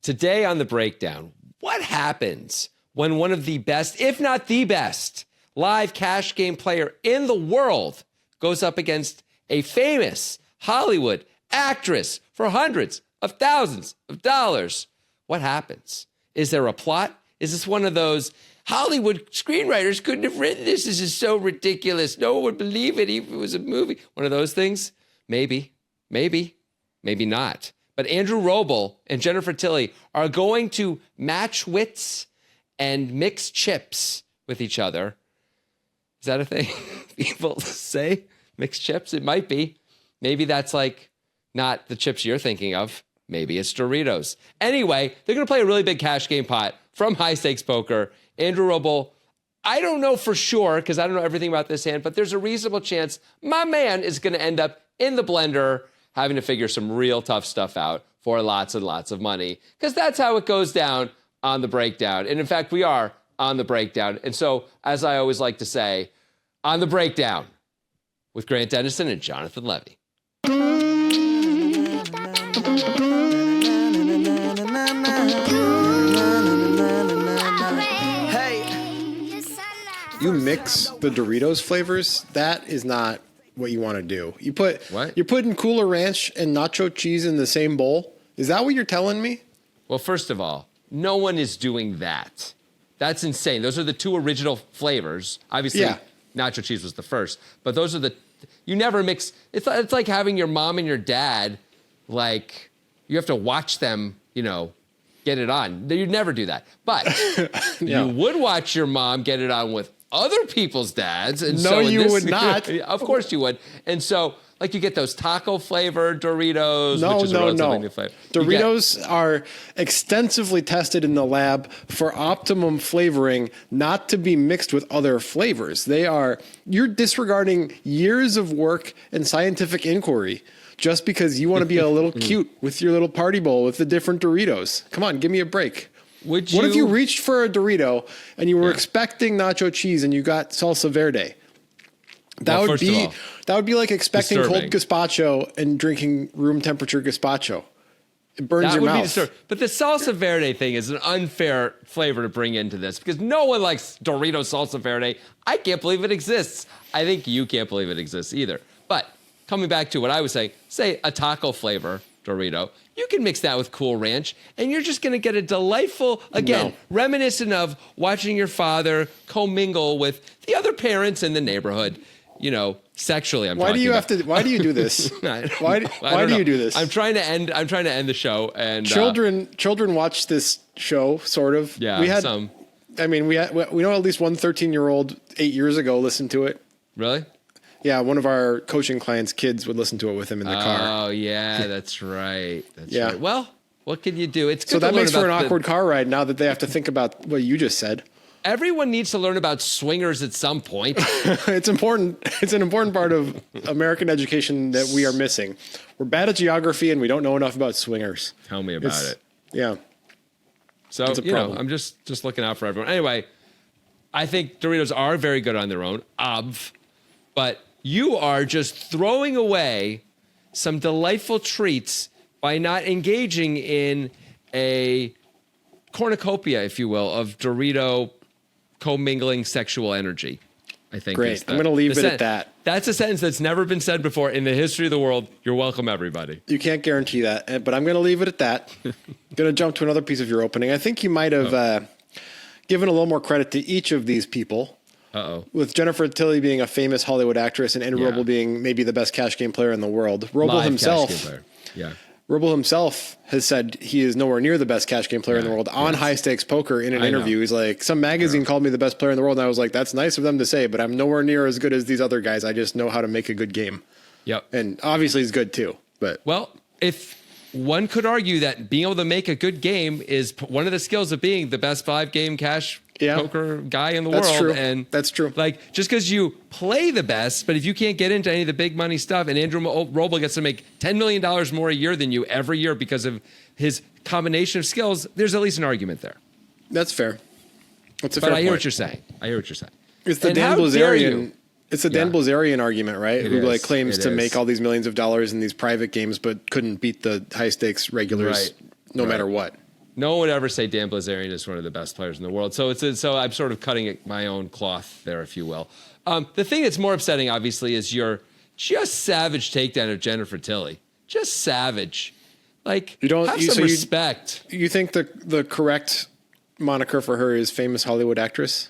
Today on the breakdown, what happens when one of the best, if not the best, live cash game player in the world goes up against a famous Hollywood actress for hundreds of thousands of dollars? What happens? Is there a plot? Is this one of those Hollywood screenwriters couldn't have written this? This is so ridiculous. No one would believe it if it was a movie. One of those things? Maybe not. But Andrew Robl and Jennifer Tilly are going to match wits and mix chips with each other. Is that a thing people say? Mix chips? It might be. Maybe that's like not the chips you're thinking of. Maybe it's Doritos. Anyway, they're going to play a really big cash game pot from High Stakes Poker. Andrew Robl, I don't know for sure because I don't know everything about this hand, but there's a reasonable chance my man is going to end up in the blender having to figure some real tough stuff out for lots and lots of money, because that's how it goes down on the breakdown. And in fact, we are on the breakdown. And so, as I always like to say, on the breakdown with Grant Dennison and Jonathan Levy. You mix the Doritos flavors, that is not what you want to do. You put what? You're putting Cooler Ranch and nacho cheese in the same bowl? Is that what you're telling me? Well, first of all, no one is doing that. That's insane. Those are the two original flavors. Obviously, nacho cheese was the first, but those are you never mix. It's like having your mom and your dad, like, you have to watch them, get it on. You'd never do that. But you would watch your mom get it on with other people's dads. And no, you would not. Of course you would. And so, like, you get those taco flavored Doritos. No. New flavor. Doritos are extensively tested in the lab for optimum flavoring, not to be mixed with other flavors. You're disregarding years of work and scientific inquiry just because you want to be a little cute with your little party bowl with the different Doritos. Come on, give me a break. What if you reached for a Dorito and you were expecting nacho cheese and you got salsa verde? That would be like expecting cold gazpacho and drinking room temperature gazpacho. It burns your mouth. But the salsa verde thing is an unfair flavor to bring into this because no one likes Dorito salsa verde. I can't believe it exists. I think you can't believe it exists either. But coming back to what I was saying, say a taco flavor Dorito, you can mix that with Cool Ranch, and you're just going to get a delightful, reminiscent of watching your father commingle with the other parents in the neighborhood, sexually. Why do you do this? Why do you do this? I'm trying to end the show, and children watch this show, sort of. Yeah, we had some. I mean, we know at least one 13-year-old 8 years ago listened to it. Really? Yeah, one of our coaching clients' kids would listen to it with him in the car. Oh, yeah, that's right. Right. Well, what can you do? It's good so that makes for an awkward car ride now that they have to think about what you just said. Everyone needs to learn about swingers at some point. It's important. It's an important part of American education that we are missing. We're bad at geography and we don't know enough about swingers. Tell me about it. Yeah. So, I'm just looking out for everyone. Anyway, I think Doritos are very good on their own, but you are just throwing away some delightful treats by not engaging in a cornucopia, if you will, of Dorito commingling sexual energy. I think. Great. I'm going to leave it at that. That's a sentence that's never been said before in the history of the world. You're welcome, everybody. You can't guarantee that, but I'm going to leave it at that. Going to jump to another piece of your opening. I think you might have given a little more credit to each of these people. With Jennifer Tilly being a famous Hollywood actress and Andrew Robl being maybe the best cash game player in the world. Robl himself has said he is nowhere near the best cash game player in the world on High Stakes Poker in an interview. He's like, some magazine called me the best player in the world. And I was like, that's nice of them to say, but I'm nowhere near as good as these other guys. I just know how to make a good game. Yep. And obviously he's good too. But well, if one could argue that being able to make a good game is one of the skills of being the best 5-game cash poker guy in the world. True. And that's true. Like, just because you play the best, but if you can't get into any of the big money stuff, and Andrew Robl gets to make $10 million more a year than you every year because of his combination of skills, there's at least an argument there. That's fair. But I hear what you're saying. It's the Dan Blazarian. It's the Dan Blazarian argument, right? Who claims to make all these millions of dollars in these private games, but couldn't beat the high stakes regulars no matter what. No one would ever say Dan Bilzerian is one of the best players in the world. So so I'm sort of cutting my own cloth there, if you will. The thing that's more upsetting, obviously, is your just savage takedown of Jennifer Tilly. Just savage. Like, have some respect. You think the correct moniker for her is famous Hollywood actress?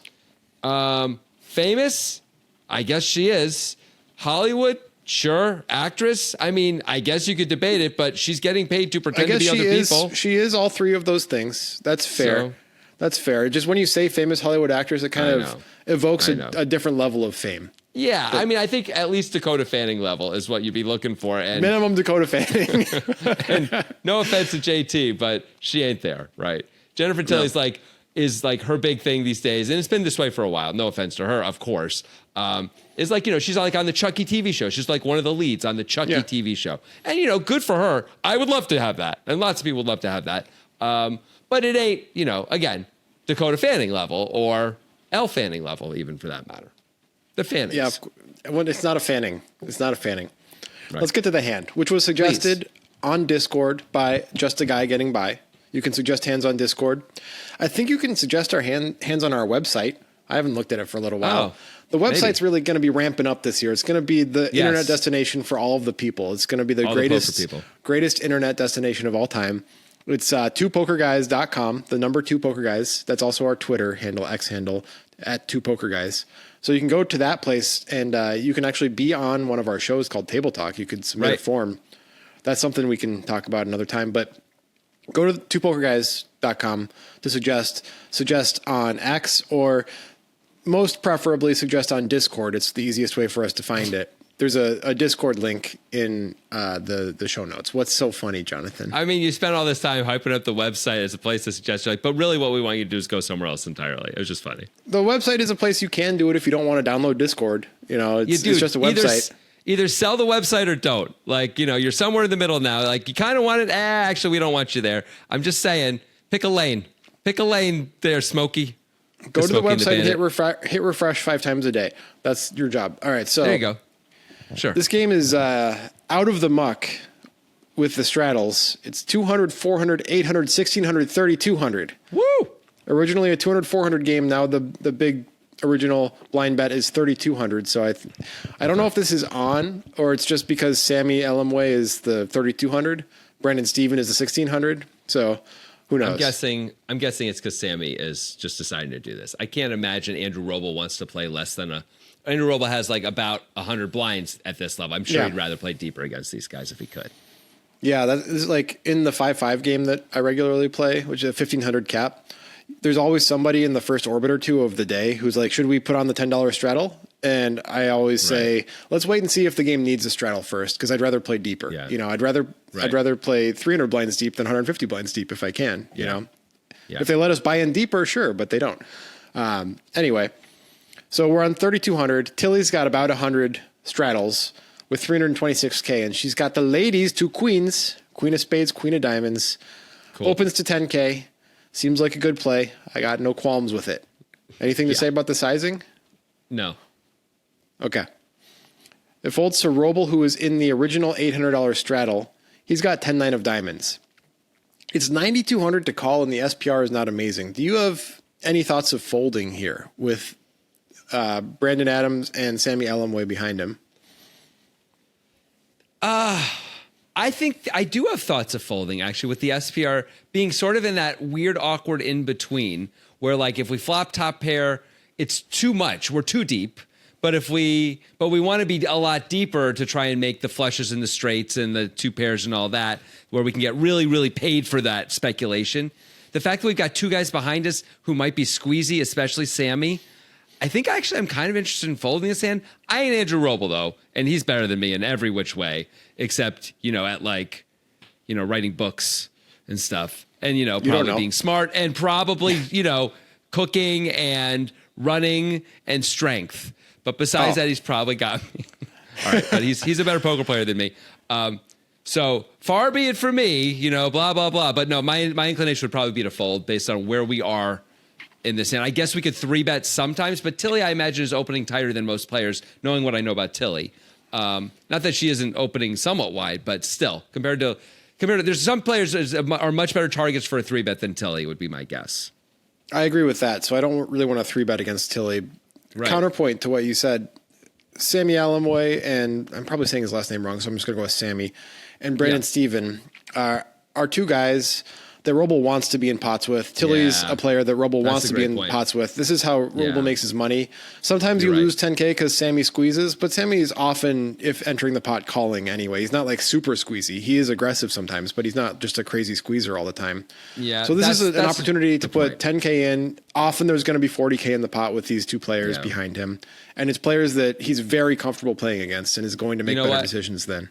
Famous? I guess she is. Hollywood? Sure. Actress? I mean, I guess you could debate it, but she's getting paid to pretend to be other people. She is all three of those things. That's fair. That's fair. Just when you say famous Hollywood actress, it kind of evokes a different level of fame. Yeah, I mean, I think at least Dakota Fanning level is what you'd be looking for. And minimum Dakota Fanning. And no offense to JT, but she ain't there, right? Jennifer Tilly's is her big thing these days, and it's been this way for a while. No offense to her, of course. Is she's like on the Chucky TV show. She's like one of the leads on the Chucky TV show. And, good for her. I would love to have that. And lots of people would love to have that. But it ain't, again, Dakota Fanning level or Elle Fanning level, even for that matter. The Fannings. Yeah, it's not a Fanning. It's not a Fanning. Right. Let's get to the hand, which was suggested on Discord by Just a Guy Getting By. You can suggest hands on Discord. I think you can suggest our hands on our website. I haven't looked at it for a little while. The website's really going to be ramping up this year. It's going to be the internet destination for all of the people. It's going to be the greatest internet destination of all time. It's 2pokerguys.com, the number 2pokerguys. That's also our Twitter handle, X handle, at 2pokerguys. So you can go to that place and you can actually be on one of our shows called Table Talk. You could submit a form. That's something we can talk about another time. But go to 2pokerguys.com to suggest on X, or most preferably suggest on Discord. It's the easiest way for us to find it. There's a Discord link in the show notes. What's so funny, Jonathan? I mean, you spent all this time hyping up the website as a place to suggest, but really what we want you to do is go somewhere else entirely. It was just funny. The website is a place you can do it if you don't want to download Discord. It's just a website. Either sell the website or don't. You're somewhere in the middle now. Like, you kind of want it. Actually, we don't want you there. I'm just saying, pick a lane. Pick a lane there, Smokey. Go to the website and hit refresh 5 times a day. That's your job. All right, so there you go. Sure. This game is out of the muck with the straddles. It's 200, 400, 800, 1600, 3200. Woo! Originally a 200, 400 game. Now the big original blind bet is 3200. So I don't know if this is on or it's just because Sameh Elamway is the 3200. Brandon Steven is the 1600. So who knows? I'm guessing it's because Sameh is just deciding to do this. I can't imagine Andrew Robl wants to play less than Andrew Robl has about 100 blinds at this level. I'm sure he'd rather play deeper against these guys if he could. Yeah, that is like in the 5-5 game that I regularly play, which is a 1500 cap. There's always somebody in the first orbit or two of the day who's like, should we put on the $10 straddle? And I always say, let's wait and see if the game needs a straddle first, because I'd rather play deeper. Yeah. I'd rather play 300 blinds deep than 150 blinds deep if I can. You know, if they let us buy in deeper, sure, but they don't. Anyway. So we're on 3,200. Tilly's got about 100 straddles with 326K, and she's got the ladies, 2 queens, queen of spades, queen of diamonds. Cool. Opens to 10K. Seems like a good play. I got no qualms with it. Anything to say about the sizing? No. Okay. It folds to Robl, who is in the original $800 straddle. He's got 10-9 of diamonds. It's 9,200 to call, and the SPR is not amazing. Do you have any thoughts of folding here with Brandon Adams and Sameh Elamway behind him? I think I do have thoughts of folding, actually, with the SPR being sort of in that weird, awkward in between where, like, if we flop top pair, it's too much. We're too deep. But we want to be a lot deeper to try and make the flushes and the straights and the 2 pairs and all that, where we can get really, really paid for that speculation. The fact that we've got 2 guys behind us who might be squeezy, especially Sameh, I think actually I'm kind of interested in folding this hand. I ain't Andrew Robl, though, and he's better than me in every which way, except, at writing books and stuff. And, probably being smart and probably, cooking and running and strength. But besides that, he's probably got me. All right, but he's a better poker player than me. So far be it for me, blah, blah, blah. But no, my inclination would probably be to fold based on where we are in this hand. I guess we could 3-bet sometimes, but Tilly, I imagine, is opening tighter than most players, knowing what I know about Tilly. Not that she isn't opening somewhat wide, but still, compared to Compared to, there's some players are much better targets for a 3-bet than Tilly, would be my guess. I agree with that. So I don't really want to 3-bet against Tilly. Right. Counterpoint to what you said, Sameh Alamoy, and I'm probably saying his last name wrong, so I'm just going to go with Sammy, and Brandon Steven are two guys that Robl wants to be in pots with. Tilly's a player that Robl wants to be in pots with. This is how Robl makes his money. Sometimes you lose 10K because Sammy squeezes, but Sammy is often, if entering the pot, calling anyway. He's not like super squeezy. He is aggressive sometimes, but he's not just a crazy squeezer all the time. Yeah. So this is an opportunity to put 10K in. Often there's going to be 40K in the pot with these two players behind him. And it's players that he's very comfortable playing against and is going to make better decisions then.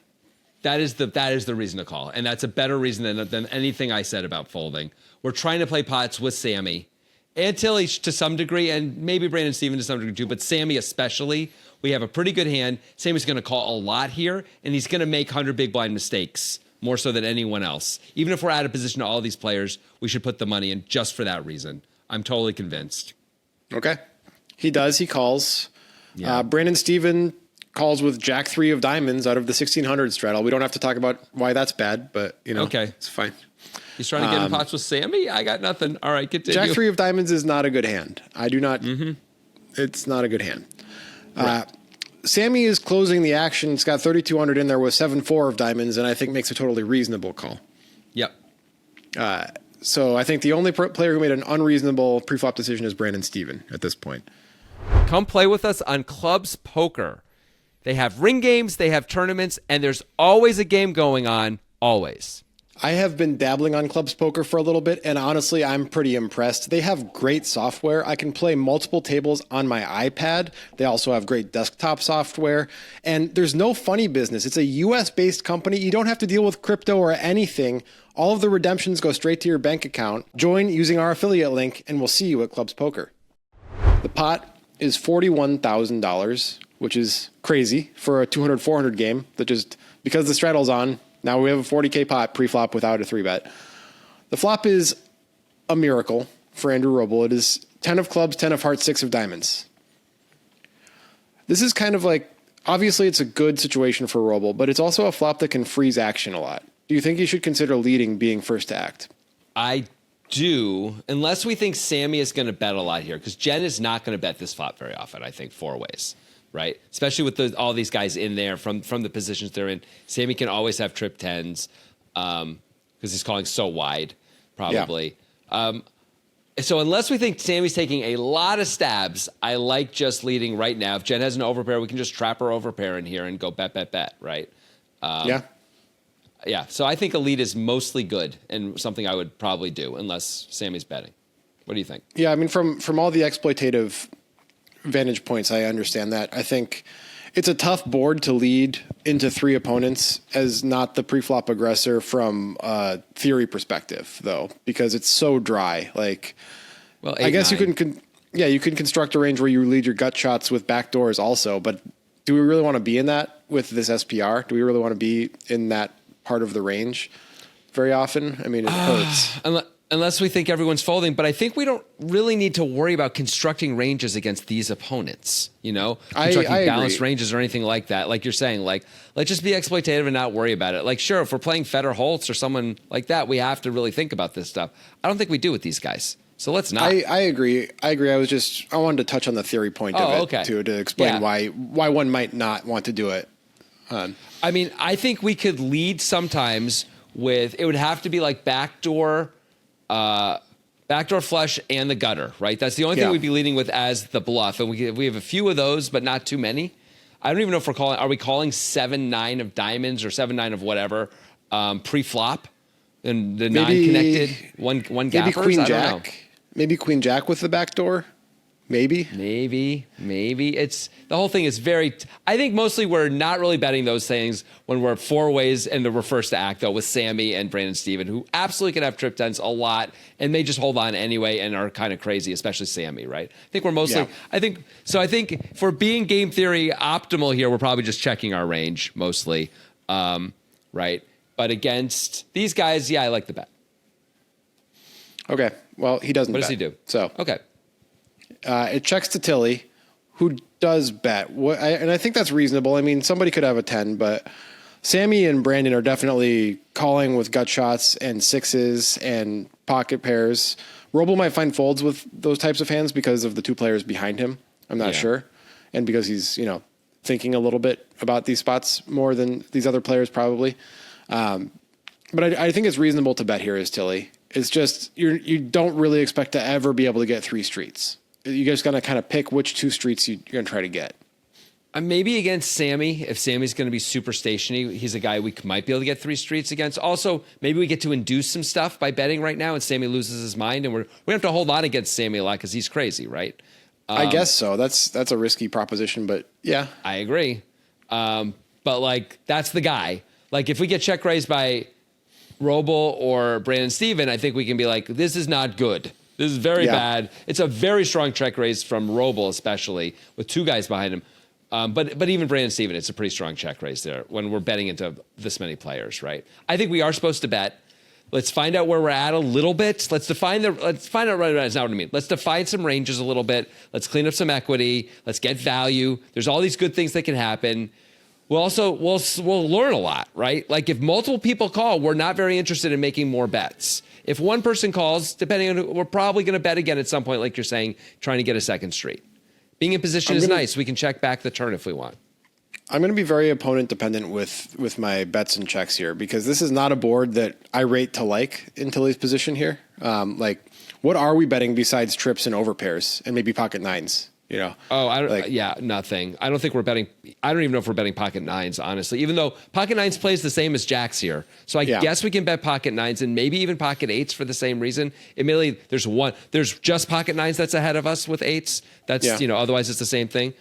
That is the reason to call. And that's a better reason than anything I said about folding. We're trying to play pots with Sammy and Tilly to some degree, and maybe Brandon Steven to some degree too, but Sammy especially. We have a pretty good hand. Sammy's going to call a lot here, and he's going to make 100 big blind mistakes, more so than anyone else. Even if we're out of position to all these players, we should put the money in just for that reason. I'm totally convinced. Okay. He does. He calls. Yeah. Brandon Steven calls with Jack 3 of diamonds out of the 1600 straddle. We don't have to talk about why that's bad, but it's fine. He's trying to get in pots with Sammy? I got nothing. All right, continue. Jack 3 of diamonds is not a good hand. I do not. It's not a good hand. Right. Sammy is closing the action. It's got 3,200 in there with 7-4 of diamonds, and I think makes a totally reasonable call. Yep. So I think the only player who made an unreasonable preflop decision is Brandon Steven at this point. Come play with us on Clubs Poker. They have ring games, they have tournaments, and there's always a game going on, always. I have been dabbling on Clubs Poker for a little bit, and honestly, I'm pretty impressed. They have great software. I can play multiple tables on my iPad. They also have great desktop software, and there's no funny business. It's a US-based company. You don't have to deal with crypto or anything. All of the redemptions go straight to your bank account. Join using our affiliate link, and we'll see you at Clubs Poker. The pot is $41,000, which is crazy for a 200-400 game that just, because the straddle's on, now we have a 40K pot pre-flop without a 3-bet. The flop is a miracle for Andrew Robl. It is 10 of clubs, 10 of hearts, 6 of diamonds. This is kind of like, obviously it's a good situation for Robl, but it's also a flop that can freeze action a lot. Do you think you should consider leading being first to act? I do, unless we think Sammy is going to bet a lot here, because Jen is not going to bet this flop very often, I think, 4 ways. Right, especially with all these guys in there from the positions they're in. Sammy can always have trip 10s because he's calling so wide, probably. Yeah. So unless we think Sammy's taking a lot of stabs, I like just leading right now. If Jen has an overpair, we can just trap her overpair in here and go bet, right? Yeah, so I think a lead is mostly good and something I would probably do unless Sammy's betting. What do you think? Yeah, I mean, from all the exploitative vantage points, I understand that. I think it's a tough board to lead into 3 opponents as not the preflop aggressor from a theory perspective, though, because it's so dry. Like, well, 8, I guess 9. You can construct a range where you lead your gut shots with backdoors also, but do we really want to be in that with this SPR? Do we really want to be in that part of the range very often? I mean, it hurts. Unless we think everyone's folding, but I think we don't really need to worry about constructing ranges against these opponents, constructing balanced ranges or anything like that. Like you're saying, like, let's just be exploitative and not worry about it. Like, sure, if we're playing Feder Holtz or someone like that, we have to really think about this stuff. I don't think we do with these guys. So let's not. I agree. I wanted to touch on the theory point of it too, to explain why one might not want to do it. I mean, I think we could lead sometimes with, it would have to be like backdoor flush and the gutter, right? That's the only thing we'd be leading with as the bluff. And we have a few of those, but not too many. I don't even know if are we calling 7-9 of diamonds or 7-9 of whatever, pre-flop and the non-connected one gappers? Maybe Queen I Jack. don't know. Maybe Queen Jack with the backdoor. Maybe. It's the whole thing is I think mostly we're not really betting those things when we're 4 ways and we're first to act, though, with Sammy and Brandon Steven, who absolutely can have trip 10s a lot, and they just hold on anyway and are kind of crazy, especially Sammy, right? I think we're mostly, I think for being game theory optimal here, we're probably just checking our range mostly, right? But against these guys, I like the bet. Okay. Well, he doesn't bet. What does he do? So, okay. It checks to Tilly, who does bet. And I think that's reasonable. I mean, somebody could have a 10, but Sameh and Brandon are definitely calling with gut shots and sixes and pocket pairs. Robl might find folds with those types of hands because of the two players behind him. I'm not sure. And because he's, thinking a little bit about these spots more than these other players probably. But I think it's reasonable to bet here is Tilly. It's just you don't really expect to ever be able to get 3 streets. You just got to kind of pick which 2 streets you're going to try to get. Maybe against Sameh, if Sammy's going to be super stationary, he's a guy we might be able to get 3 streets against. Also, maybe we get to induce some stuff by betting right now and Sameh loses his mind, and we're going to have to hold on against Sameh a lot because he's crazy, right? I guess so. That's a risky proposition, but yeah. I agree. But that's the guy. Like if we get check raised by Robl or Brandon Steven, I think we can be like, this is not good. This is very bad. It's a very strong check raise from Robl, especially with 2 guys behind him. But even Brandon Steven, it's a pretty strong check raise there when we're betting into this many players, right? I think we are supposed to bet. Let's find out where we're at a little bit. Let's find out right now. That's not what I mean. Let's define some ranges a little bit. Let's clean up some equity. Let's get value. There's all these good things that can happen. We'll learn a lot, right? Like if multiple people call, we're not very interested in making more bets. If one person calls, depending on, we're probably going to bet again at some point, like you're saying, trying to get a second street. Being in position is nice. We can check back the turn if we want. I'm going to be very opponent dependent with my bets and checks here because this is not a board that I rate to like in Tilly's position here. What are we betting besides trips and overpairs and maybe pocket nines? Nothing. I don't think we're betting. I don't even know if we're betting pocket nines, honestly, even though pocket nines plays the same as jacks here. So I guess we can bet pocket nines and maybe even pocket eights for the same reason. Admittedly, there's just pocket nines that's ahead of us with eights. That's, otherwise it's the same thing.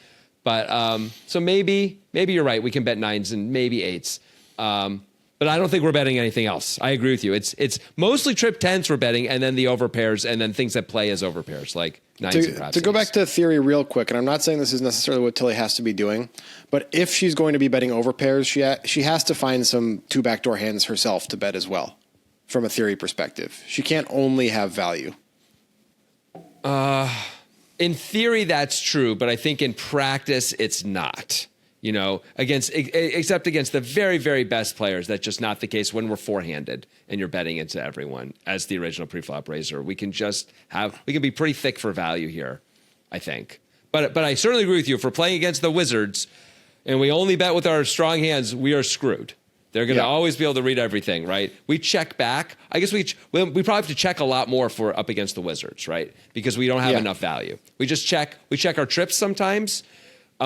But so maybe you're right. We can bet nines and maybe eights. But I don't think we're betting anything else. I agree with you. It's mostly trip tens we're betting, and then the overpairs, and then things that play as overpairs, like nines and perhaps to go back to theory real quick, and I'm not saying this is necessarily what Tilly has to be doing, but if she's going to be betting overpairs, she has to find some 2 backdoor hands herself to bet as well, from a theory perspective. She can't only have value. In theory, that's true, but I think in practice, it's not. Except against the very, very best players. That's just not the case when we're four-handed and you're betting into everyone as the original preflop raiser. We can be pretty thick for value here, I think. But I certainly agree with you. If we're playing against the Wizards and we only bet with our strong hands, we are screwed. They're going to always be able to read everything, right? We check back. I guess we probably have to check a lot more if we're up against the Wizards, right? Because we don't have enough value. We just check. We check our trips sometimes.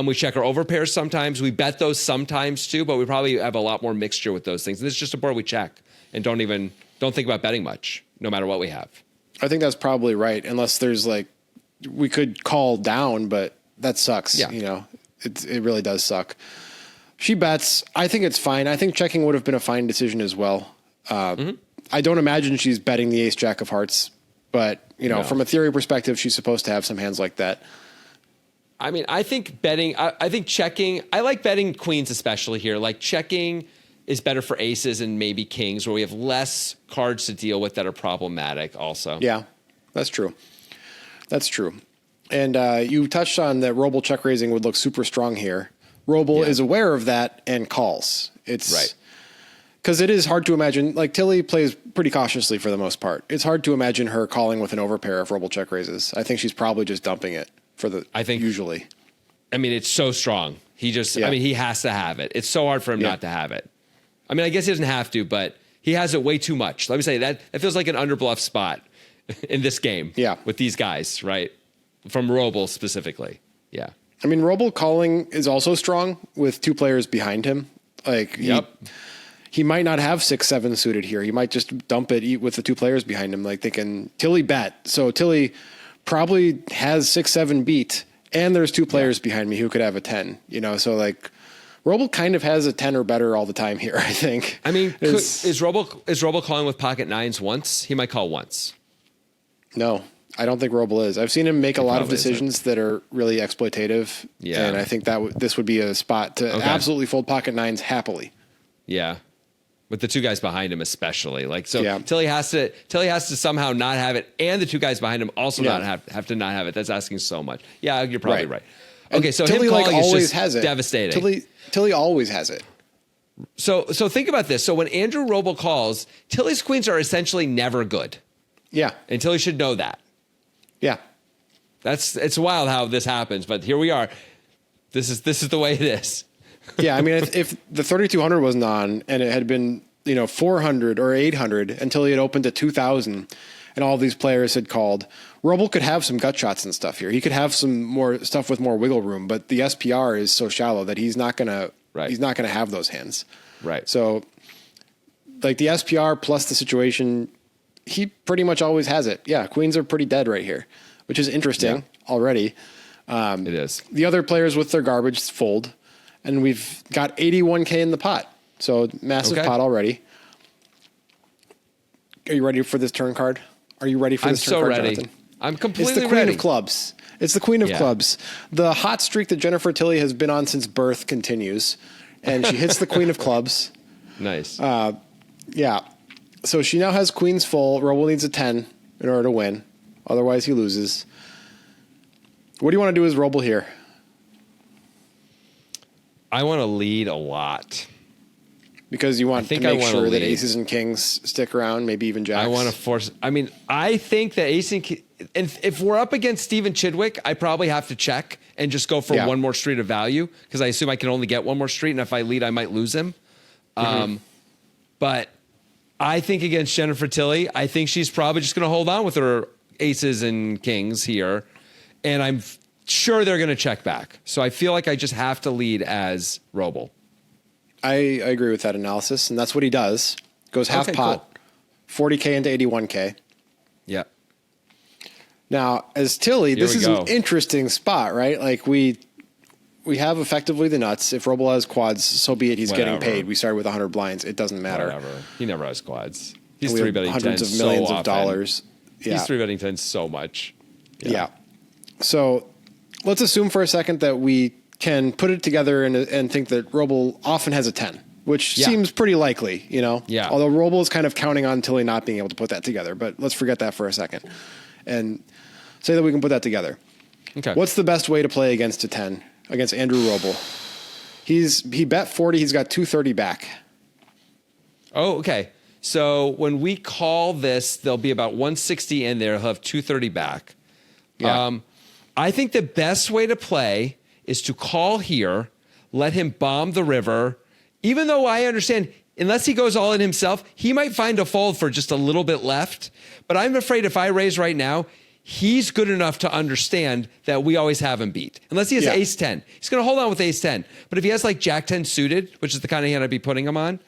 We check our overpairs sometimes. We bet those sometimes too, but we probably have a lot more mixture with those things. And this is just a board we check and don't think about betting much, no matter what we have. I think that's probably right, unless there's we could call down, but that sucks. Yeah. It really does suck. She bets. I think it's fine. I think checking would have been a fine decision as well. I don't imagine she's betting the ace jack of hearts, but from a theory perspective, she's supposed to have some hands like that. I mean, I think betting, I think checking, I like betting queens especially here. Like checking is better for aces and maybe kings where we have less cards to deal with that are problematic also. Yeah, that's true. That's true. And you touched on that Robl check raising would look super strong here. Robl is aware of that and calls. It's right. Because it is hard to imagine, Tilly plays pretty cautiously for the most part. It's hard to imagine her calling with an overpair of Robl check raises. I think she's probably just dumping it. Usually. I mean, it's so strong. He has to have it. It's so hard for him not to have it. I mean, I guess he doesn't have to, but he has it way too much. Let me say that feels like an underbluff spot in this game. Yeah. With these guys, right? From Robl specifically. Yeah. I mean, Robl calling is also strong with 2 players behind him. He might not have 6-7 suited here. He might just dump it with the 2 players behind him, thinking Tilly bet. So Tilly probably has 6-7 beat, and there's 2 players behind me who could have a 10. So Robl kind of has a 10 or better all the time here. I think. I mean, is Robl calling with pocket nines once? He might call once. No, I don't think Robl is. I've seen him make a lot of decisions that are really exploitative. Yeah, and I think that this would be a spot to absolutely fold pocket nines happily. Yeah. With the 2 guys behind him, especially Tilly has to somehow not have it, and the 2 guys behind him also not have to not have it. That's asking so much. Yeah, you're probably right. Okay, so Tilly him calling always is just has it. Devastating. Tilly always has it. So think about this. So when Andrew Robl calls, Tilly's queens are essentially never good. Yeah. And Tilly should know that. Yeah. It's wild how this happens, but here we are. This is the way it is. Yeah, I mean, if the 3200 wasn't on and it had been 400 or 800 until he had opened to 2000, and all these players had called, Robl could have some gut shots and stuff here. He could have some more stuff with more wiggle room, but the SPR is so shallow that he's not gonna have those hands. Right. So, like the SPR plus the situation, he pretty much always has it. Yeah, queens are pretty dead right here, which is interesting already. It is. The other players with their garbage fold, and we've got 81K in the pot. So massive pot already. Are you ready for this turn card? Are you ready for this turn card, ready. Jonathan? I'm completely ready. It's the queen ready. of clubs. It's the queen of clubs. The hot streak that Jennifer Tilly has been on since birth continues, and she hits the queen of clubs. Nice. Yeah. So she now has queens full. Robl needs a 10 in order to win. Otherwise, he loses. What do you want to do as Robl here? I want to lead a lot. Because you want to make sure that aces and kings stick around, maybe even jacks. I want to force. I mean, I think that ace and if we're up against Stephen Chidwick, I probably have to check and just go for one more street of value because I assume I can only get one more street, and if I lead, I might lose him. But I think against Jennifer Tilly, I think she's probably just going to hold on with her aces and kings here, and I'm sure they're going to check back. So I feel like I just have to lead as Robl. I agree with that analysis, and that's what he does. Goes half pot, 40K into 81K. Yeah. Now, as Tilly, this is an interesting spot, right? Like we have effectively the nuts. If Robl has quads, so be it. He's getting paid. We started with 100 blinds. It doesn't matter. Whatever. He never has quads. He's we 3-betting hundreds tens of millions so of dollars. Yeah. He's 3-betting tens so much. Yeah. So let's assume for a second that we can put it together and think that Robl often has a 10, which seems pretty likely, Yeah. Although Robl is kind of counting on Tilly not being able to put that together, but let's forget that for a second and say that we can put that together. Okay. What's the best way to play against a 10, against Andrew Robl? He bet 40, he's got 230 back. Oh, okay. So when we call this, there'll be about 160 in there. He'll have 230 back. Yeah. I think the best way to play is to call here, let him bomb the river, even though I understand, unless he goes all in himself, he might find a fold for just a little bit left. But I'm afraid if I raise right now, he's good enough to understand that we always have him beat. Unless he has ace 10. He's going to hold on with ace 10. But if he has like jack 10 suited, which is the kind of hand I'd be putting him on,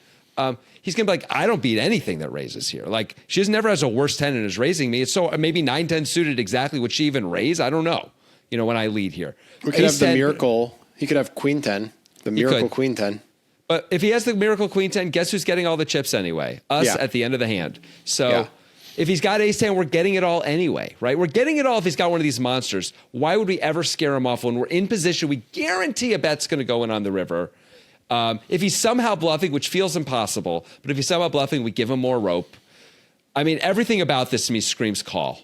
he's going to be like, I don't beat anything that raises here. Like, she just never has a worse 10 and is raising me. It's so maybe 9-10 suited exactly. Would she even raise? I don't know. When I lead here. We could have the miracle. He could have queen 10, the miracle queen 10. But if he has the miracle queen 10, guess who's getting all the chips anyway? Us at the end of the hand. So if he's got ace 10, we're getting it all anyway, right? We're getting it all if he's got one of these monsters. Why would we ever scare him off when we're in position? We guarantee a bet's going to go in on the river. If he's somehow bluffing, which feels impossible, but if he's somehow bluffing, we give him more rope. I mean, everything about this to me screams call.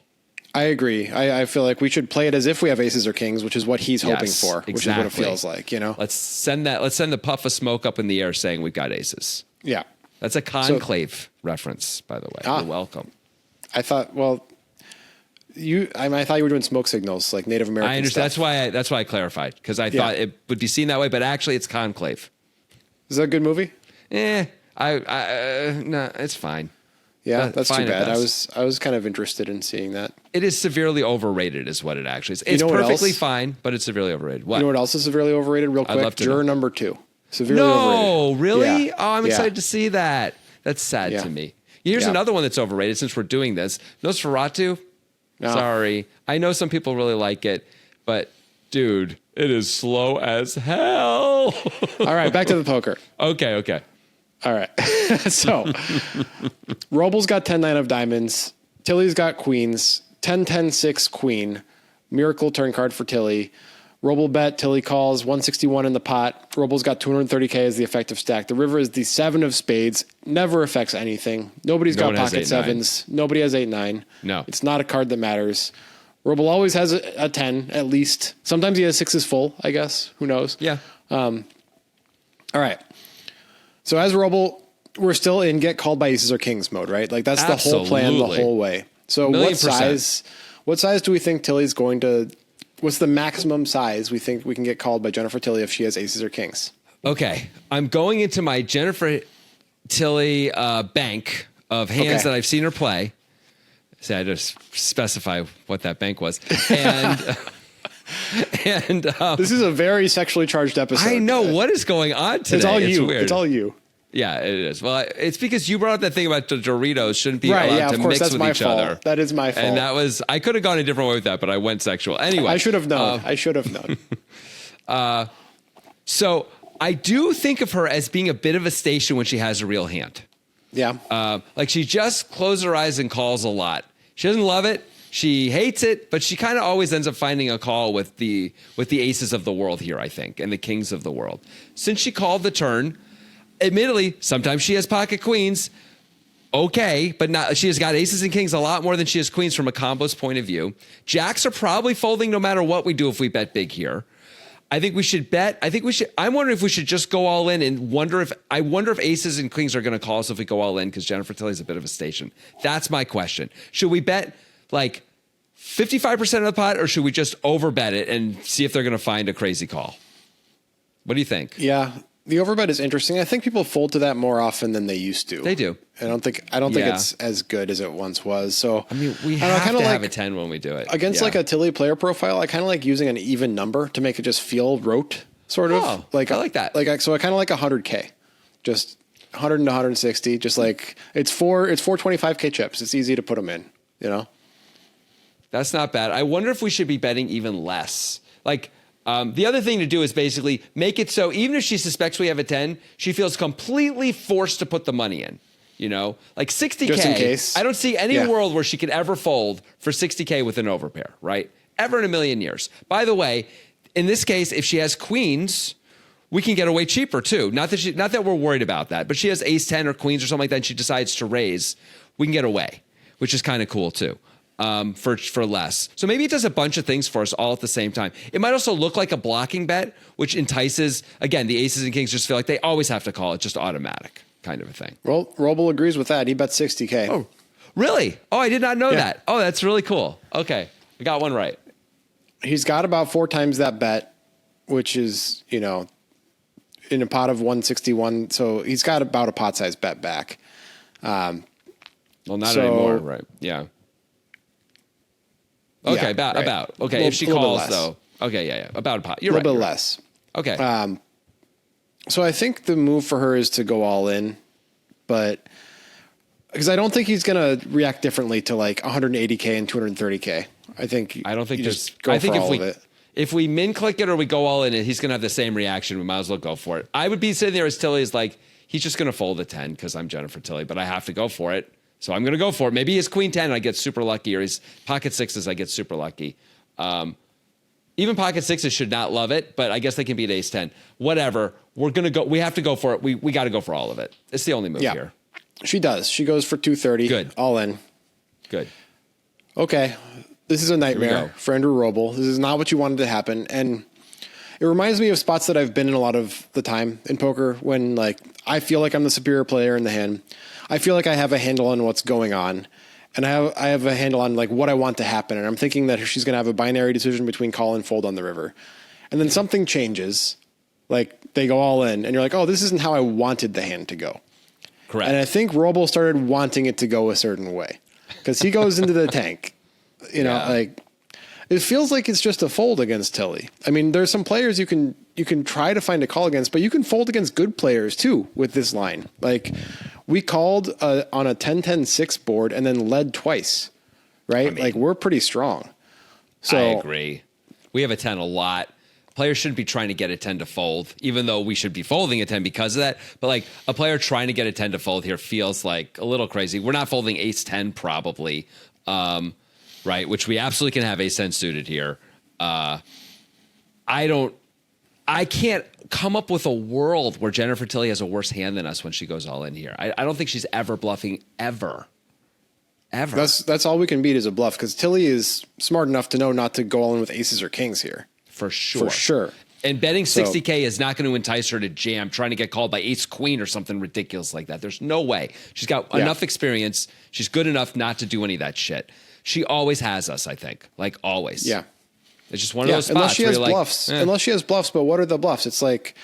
I agree. I feel like we should play it as if we have aces or kings, which is what he's hoping for, which is what it feels like, Let's send the puff of smoke up in the air saying we've got aces. Yeah. That's a conclave reference, by the way. You're welcome. I thought, I thought you were doing smoke signals like Native American I understand. stuff. That's why I clarified, because I thought it would be seen that way, but actually it's conclave. Is that a good movie? No, it's fine. Yeah, that's too bad. I was kind of interested in seeing that. It is severely overrated, is what it actually is. It's perfectly fine, but it's severely overrated. What? You know what else is severely overrated? Real quick, Juror number 2. Severely overrated. No, really? Yeah. Oh, I'm excited to see that. That's sad to me. Here's another one that's overrated since we're doing this. Nosferatu? No. Sorry. I know some people really like it, but dude, it is slow as hell. All right, back to the poker. Okay. All right. So, Robl's got 10-9 of diamonds. Tilly's got queens. 10-10-6 queen. Miracle turn card for Tilly. Robl bet. Tilly calls. 161 in the pot. Robl's got 230K as the effective stack. The river is the 7 of spades. Never affects anything. Nobody's got pocket 7s. Nobody has 8-9. No. It's not a card that matters. Robl always has a 10, at least. Sometimes he has 6s full, I guess. Who knows? Yeah. All right. So as Robl, we're still in get called by aces or kings mode, right? Like that's the whole plan the whole way. So what size do we think Tilly's going to, what's the maximum size we think we can get called by Jennifer Tilly if she has aces or kings? Okay. I'm going into my Jennifer Tilly bank of hands that I've seen her play. See, I just specify what that bank was. And this is a very sexually charged episode. I know. What is going on today? It's all you. Weird. It's all you. Yeah, it is. Well, it's because you brought up that thing about the Doritos shouldn't be allowed to mix with each other. That is my fault. And that was, I could have gone a different way with that, but I went sexual. Anyway. I should have known. So I do think of her as being a bit of a station when she has a real hand. Yeah. Like she just closes her eyes and calls a lot. She doesn't love it. She hates it, but she kind of always ends up finding a call with the aces of the world here, I think, and the kings of the world. Since she called the turn, admittedly, sometimes she has pocket queens. Okay, but not. She has got aces and kings a lot more than she has queens from a combos point of view. Jacks are probably folding no matter what we do if we bet big here. I think we should bet. I'm wondering if we should just go all in and wonder if aces and queens are going to call us if we go all in because Jennifer Tilly's a bit of a station. That's my question. Should we bet like 55% of the pot or should we just overbet it and see if they're going to find a crazy call? What do you think? Yeah. The overbet is interesting. I think people fold to that more often than they used to. They do. I don't think it's as good as it once was. So I mean, we have to have a 10 when we do it. Against like a Tilly player profile, I kind of like using an even number to make it just feel rote, sort of. Oh, I like that. So I kind of like 100K, just 100 to 160. Just like it's four 25K chips. It's easy to put them in. You know. That's not bad. I wonder if we should be betting even less. Like. The other thing to do is basically make it so even if she suspects we have a 10, she feels completely forced to put the money in, you know, like 60K. Just in case. I don't see any world where she could ever fold for 60K with an overpair, right? Ever in a million years. By the way, in this case, if she has queens, we can get away cheaper too. Not that we're worried about that, but she has ace 10 or queens or something like that and she decides to raise, we can get away, which is kind of cool too. For less. So maybe it does a bunch of things for us all at the same time. It might also look like a blocking bet, which entices, again, the aces and kings just feel like they always have to call it, just automatic kind of a thing. Well, Robl agrees with that. He bet 60K. Oh, really? Oh, I did not know that. Oh, that's really cool. Okay. I got one right. He's got about 4 times that bet, which is, you know, in a pot of 161. So he's got about a pot size bet back. Well, not anymore, right? Yeah. Okay, about. Okay, if she calls, though. Okay, yeah. About a pot. You're right. A little bit less. Okay. So I think the move for her is to go all in, but because I don't think he's going to react differently to like 180K and 230K. I don't think just go for all of it. If we min click it or we go all in, he's going to have the same reaction. We might as well go for it. I would be sitting there as Tilly is like, he's just going to fold a 10 because I'm Jennifer Tilly, but I have to go for it. So I'm going to go for it. Maybe his queen 10 and I get super lucky, or his pocket sixes I get super lucky. Even pocket sixes should not love it, but I guess they can beat ace 10. Whatever. We're going to go. We have to go for it. We got to go for all of it. It's the only move here. She does. She goes for 230. Good. All in. Good. Okay. This is a nightmare for Andrew Robl. This is not what you wanted to happen. And it reminds me of spots that I've been in a lot of the time in poker when like I feel like I'm the superior player in the hand. I feel like I have a handle on what's going on, and I have a handle on like what I want to happen. And I'm thinking that she's going to have a binary decision between call and fold on the river. And then something changes, like they go all in and you're like, oh, this isn't how I wanted the hand to go. Correct. And I think Robl started wanting it to go a certain way because he goes into the tank, you know, like it feels like it's just a fold against Tilly. I mean, there's some players you can try to find a call against, but you can fold against good players too with this line. Like we called on a 10-10-6 board and then led twice, right? I mean, like we're pretty strong. So I agree. We have a 10 a lot. Players shouldn't be trying to get a 10 to fold, even though we should be folding a 10 because of that. But like a player trying to get a 10 to fold here feels like a little crazy. We're not folding ace 10 probably, right? Which we absolutely can have ace 10 suited here. I can't come up with a world where Jennifer Tilly has a worse hand than us when she goes all in here. I don't think she's ever bluffing ever. That's all we can beat is a bluff because Tilly is smart enough to know not to go all in with aces or kings here. For sure. And betting 60K is not going to entice her to jam, trying to get called by ace queen or something ridiculous like that. There's no way. She's got enough experience. She's good enough not to do any of that shit. She always has us, I think. Like, always. Yeah. It's just one of those spots unless she has where bluffs. Unless she has bluffs, but what are the bluffs? It's like,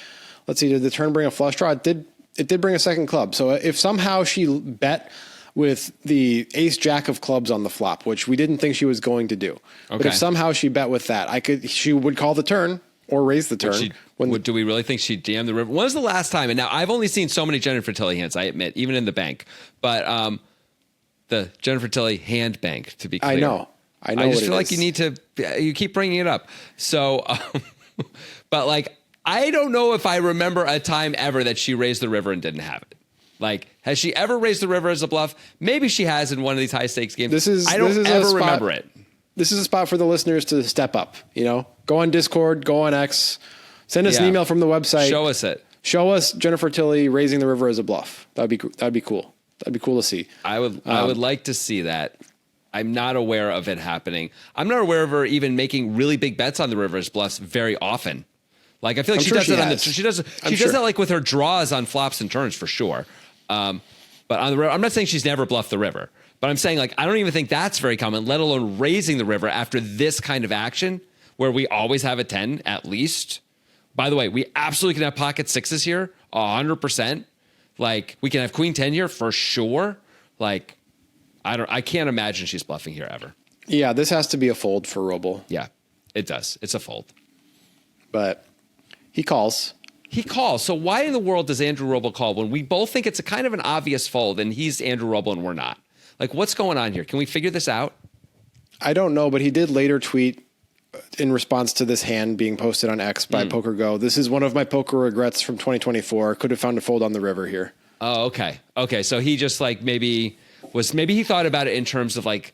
let's see, did the turn bring a flush draw? It did bring a second club. So if somehow she bet with the ace jack of clubs on the flop, which we didn't think she was going to do. Okay. But if somehow she bet with that, she would call the turn or raise the turn. Do we really think she'd jam the river? When was the last time? And now I've only seen so many Jennifer Tilly hands, I admit, even in the bank. But the Jennifer Tilly hand bank, to be clear. I know. I just feel like you keep bringing it up. So, but like, I don't know if I remember a time ever that she raised the river and didn't have it. Like, has she ever raised the river as a bluff? Maybe she has in one of these high stakes games. I don't ever remember it. This is a spot for the listeners to step up. Go on Discord, go on X, send us an email from the website. Show us it. Show us Jennifer Tilly raising the river as a bluff. That'd be cool. That'd be cool to see. I would like to see that. I'm not aware of it happening. I'm not aware of her even making really big bets on the river as bluffs very often. Like, I feel like she does that like with her draws on flops and turns for sure. But on the river, I'm not saying she's never bluffed the river, but I'm saying, like, I don't even think that's very common, let alone raising the river after this kind of action where we always have a 10 at least. By the way, we absolutely can have pocket sixes here, 100%. Like, we can have queen 10 here for sure. Like, I can't imagine she's bluffing here ever. Yeah, this has to be a fold for Robl. Yeah, it does. It's a fold. But he calls. So why in the world does Andrew Robl call when we both think it's a kind of an obvious fold and he's Andrew Robl and we're not? Like, what's going on here? Can we figure this out? I don't know, but he did later tweet in response to this hand being posted on X by PokerGo. This is one of my poker regrets from 2024. Could have found a fold on the river here. Oh, okay. Okay, so he just like maybe he thought about it in terms of like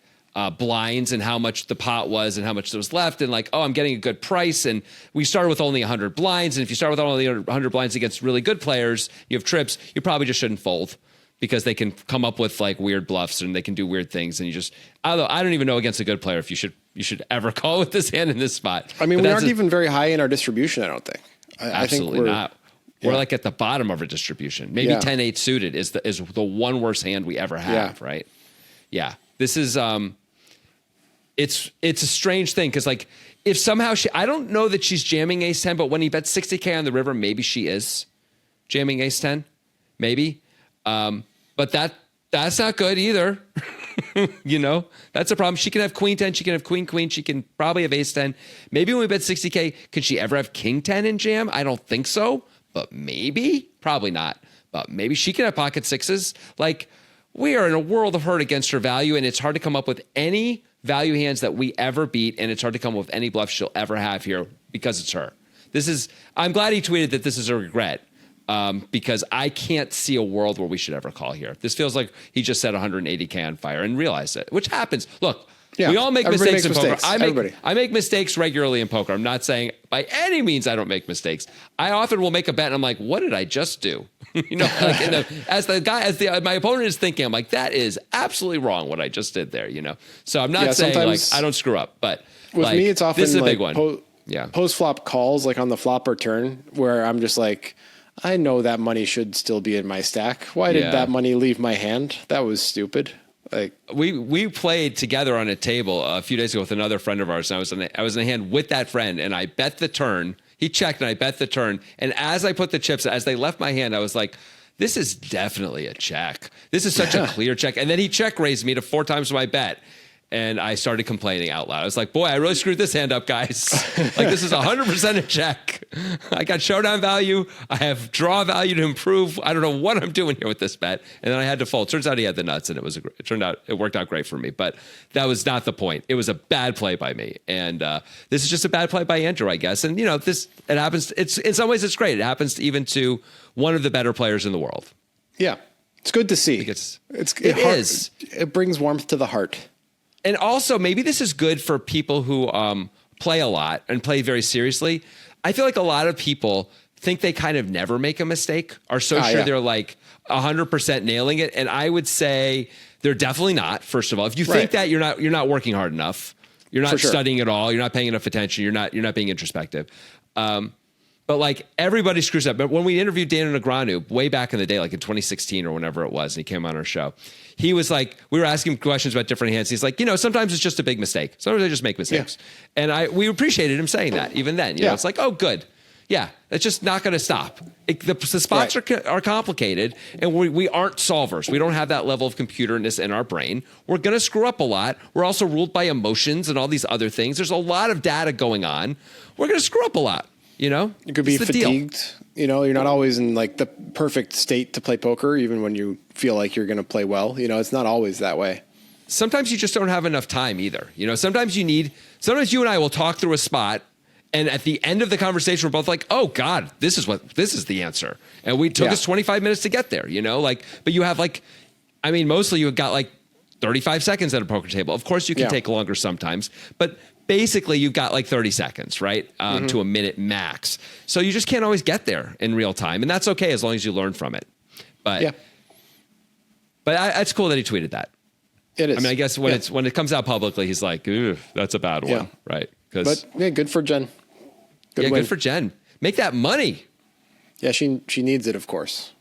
blinds and how much the pot was and how much there was left, and like, oh, I'm getting a good price, and we started with only 100 blinds, and if you start with only 100 blinds against really good players, you have trips, you probably just shouldn't fold because they can come up with like weird bluffs and they can do weird things, and I don't even know against a good player if you should ever call with this hand in this spot. I mean, we aren't even very high in our distribution, I don't think. Absolutely I think not. We're like at the bottom of our distribution. Maybe 10-8 suited is the one worst hand we ever have, right? Yeah. This is it's a strange thing because like if somehow I don't know that she's jamming ace 10, but when he bets 60K on the river, maybe she is jamming ace 10, maybe. But that's not good either. That's a problem. She can have queen 10, she can have queen, she can probably have ace 10. Maybe when we bet 60K, could she ever have king 10 in jam? I don't think so, but maybe, probably not, but maybe she can have pocket sixes. Like, we are in a world of hurt against her value, and it's hard to come up with any value hands that we ever beat, and it's hard to come up with any bluffs she'll ever have here because it's her. I'm glad he tweeted that this is a regret, because I can't see a world where we should ever call here. This feels like he just set 180K on fire and realized it, which happens. Look, we all make mistakes in poker. I make mistakes regularly in poker. I'm not saying by any means I don't make mistakes. I often will make a bet and I'm like, what did I just do? Like as my opponent is thinking, I'm like, that is absolutely wrong what I just did there, So I'm not saying like I don't screw up, but with me it's often this is a like big one. Post flop calls like on the flop or turn where I'm just like, I know that money should still be in my stack. Why did that money leave my hand? That was stupid. Like we played together on a table a few days ago with another friend of ours, and I was in a hand with that friend, and I bet the turn. He checked, and I bet the turn. And as I put the chips, as they left my hand, I was like, "This is definitely a check. This is such a clear check." And then he check raised me to 4 times my bet. And I started complaining out loud. I was like, boy, I really screwed this hand up, guys. Like, this is 100% a check. I got showdown value. I have draw value to improve. I don't know what I'm doing here with this bet. And then I had to fold. Turns out he had the nuts, and it worked out great for me. But that was not the point. It was a bad play by me. And this is just a bad play by Andrew, I guess. And, it happens. It's in some ways, it's great. It happens even to one of the better players in the world. Yeah. It's good to see. It brings warmth to the heart. And also, maybe this is good for people who play a lot and play very seriously. I feel like a lot of people think they kind of never make a mistake, are so sure they're like 100% nailing it. And I would say they're definitely not, first of all. If you think that, you're not working hard enough. You're not studying at all. You're not paying enough attention. You're not being introspective. But like everybody screws up. But when we interviewed Daniel Negreanu way back in the day, like in 2016 or whenever it was, and he came on our show, he was like, we were asking him questions about different hands. He's like, sometimes it's just a big mistake. Sometimes I just make mistakes. Yeah. And we appreciated him saying that even then. You know, it's like, oh, good. Yeah, it's just not going to stop. The spots are complicated, and we aren't solvers. We don't have that level of computerness in our brain. We're going to screw up a lot. We're also ruled by emotions and all these other things. There's a lot of data going on. We're going to screw up a lot, You could be fatigued. You're not always in like the perfect state to play poker, even when you feel like you're going to play well. It's not always that way. Sometimes you just don't have enough time either. Sometimes you and I will talk through a spot, and at the end of the conversation, we're both like, oh God, this is the answer. And we took us 25 minutes to get there, but you have mostly you've got like 35 seconds at a poker table. Of course you can take longer sometimes, but basically you've got like 30 seconds, right? To a minute max. So you just can't always get there in real time. And that's okay as long as you learn from it. But it's cool that he tweeted that. It is. I guess when it comes out publicly, he's like, ooh, that's a bad one, right? But good for Jen. Good for Jen. Make that money. Yeah, she needs it, of course.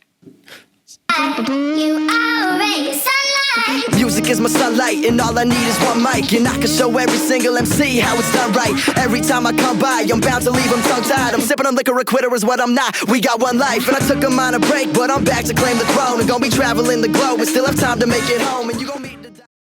Music is my sunlight, and all I need is one mic, and I can show every single MC how it's done right. Every time I come by, I'm bound to leave them tongue-tied. I'm sipping on liquor, a quitter is what I'm not. We got one life, and I took a minor break, but I'm back to claim the throne. And gonna be traveling the globe, and still have time to make it home. And you gon' meet